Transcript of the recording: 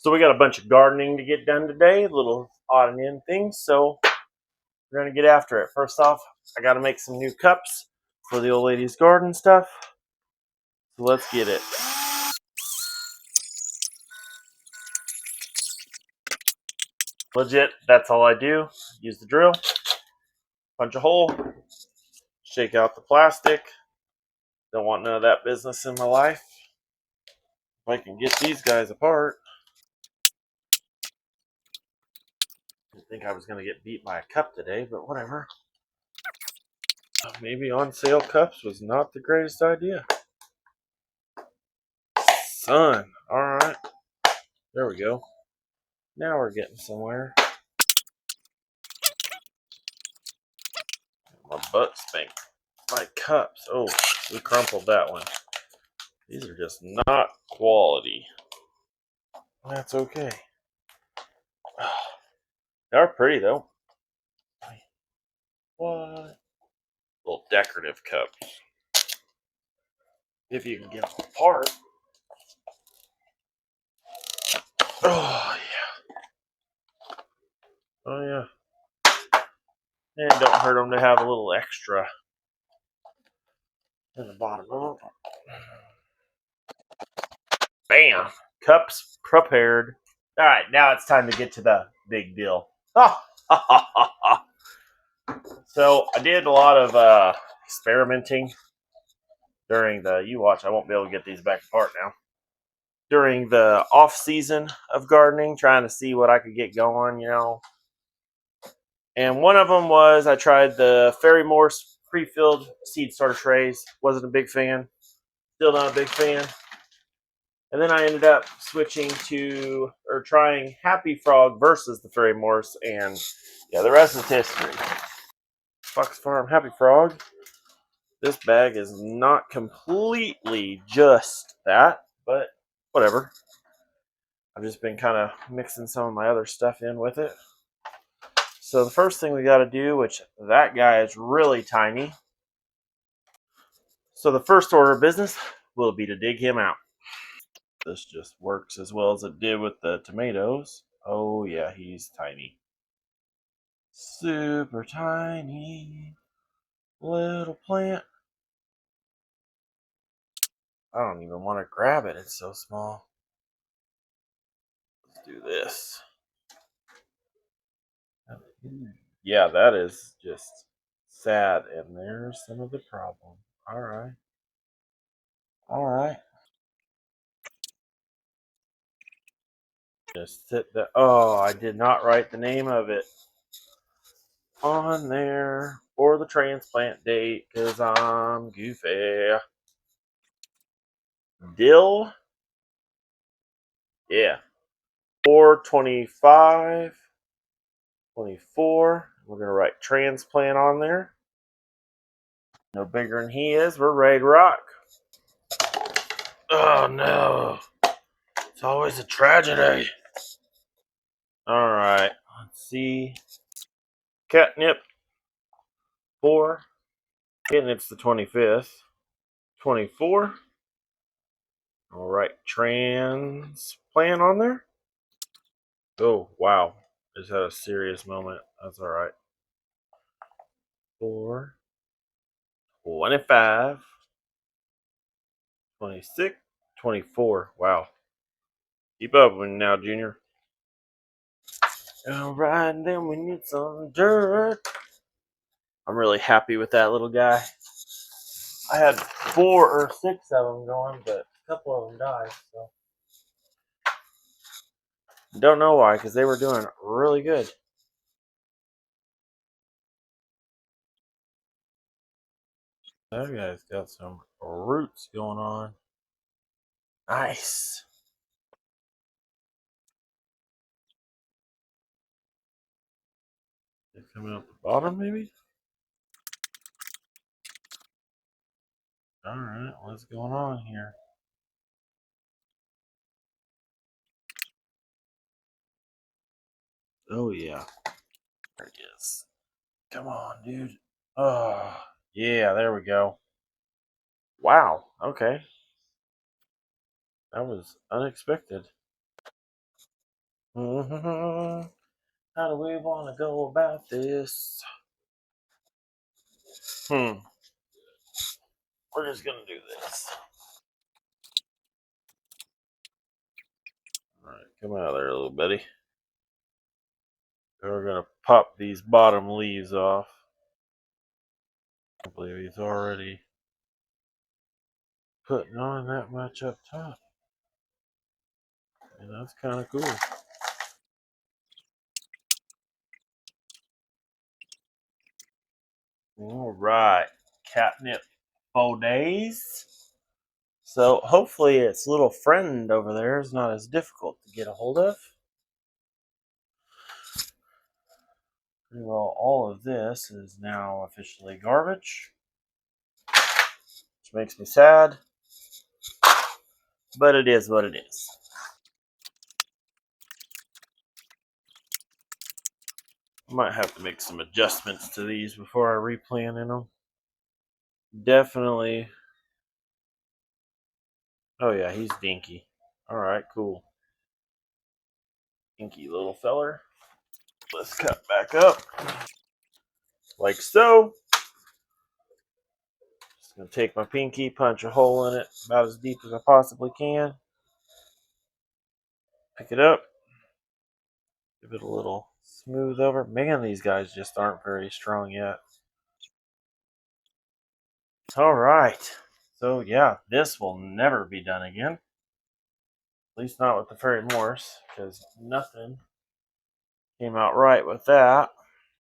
So we got a bunch of gardening to get done today, little odd and end things. So we're gonna get after it. First off, I got to make some new cups for the old lady's garden stuff. So let's get it. Legit, that's all I do. Use the drill, punch a hole, shake out the plastic. Don't want none of that business in my life. If I can get these guys apart. I didn't think I was going to get beat by a cup today, but whatever. Maybe on sale cups was not the greatest idea. Son, alright. There we go. Now we're getting somewhere. My butt spanked. My cups. Oh, we crumpled that one. These are just not quality. That's okay. They are pretty though. What? Little decorative cups. If you can get them apart. Oh yeah. Oh yeah. And don't hurt them to have a little extra in the bottom of them. Bam! Cups prepared. Alright, now it's time to get to the big deal. So I did a lot of experimenting during the, you watch, I won't be able to get these back apart now. During the off season of gardening, trying to see what I could get going, you know. And one of them was I tried the Fairy Morse pre-filled seed starter trays. Wasn't a big fan. Still not a big fan. And then I ended up switching to, or trying Happy Frog versus the Fairy Morse, and yeah, the rest is history. Fox Farm Happy Frog. This bag is not completely just that, but whatever. I've just been kind of mixing some of my other stuff in with it. So the first thing we got to do, which that guy is really tiny. So the first order of business will be to dig him out. This just works as well as it did with the tomatoes. Oh yeah, he's tiny. Super tiny little plant. I don't even want to grab it. It's so small. Let's do this. Yeah, that is just sad. And there's some of the problem. All right. All right. Just sit there. Oh, I did not write the name of it on there or the transplant date because I'm goofy. Dill. Yeah. 4/25, 24. We're going to write transplant on there. No bigger than he is. We're ready to rock. Oh no. It's always a tragedy. Alright. Let's see. Catnip. 4. Catnip's the 25th. 24. Alright. Transplant on there. Oh, wow. Just had a serious moment. That's alright. 4. 25. 26. 24. Wow. Keep up with me now, Junior. Alright, then we need some dirt. I'm really happy with that little guy. I had 4 or 6 of them going, but a couple of them died. So don't know why, because they were doing really good. That guy's got some roots going on. Nice. They're coming up the bottom, maybe? Alright, what's going on here? Oh, yeah. There he is. Come on, dude. Oh, yeah, there we go. Wow, okay. That was unexpected. Mm-hmm. How do we want to go about this? We're just gonna do this. All right, come out of there, little buddy. We're gonna pop these bottom leaves off. I believe he's already putting on that much up top, and that's kind of cool. All right, catnip 4 days. So hopefully its little friend over there is not as difficult to get a hold of. Pretty well, all of this is now officially garbage, which makes me sad, but it is what it is. I might have to make some adjustments to these before I replant in them. Definitely. Oh yeah, he's dinky. All right, cool. Dinky little feller. Let's cut back up like so. Just gonna take my pinky, punch a hole in it about as deep as I possibly can. Pick it up. Give it a little smooth over. Man, these guys just aren't very strong yet. All right. So yeah, this will never be done again. At least not with the fairy Morse, because nothing came out right with that.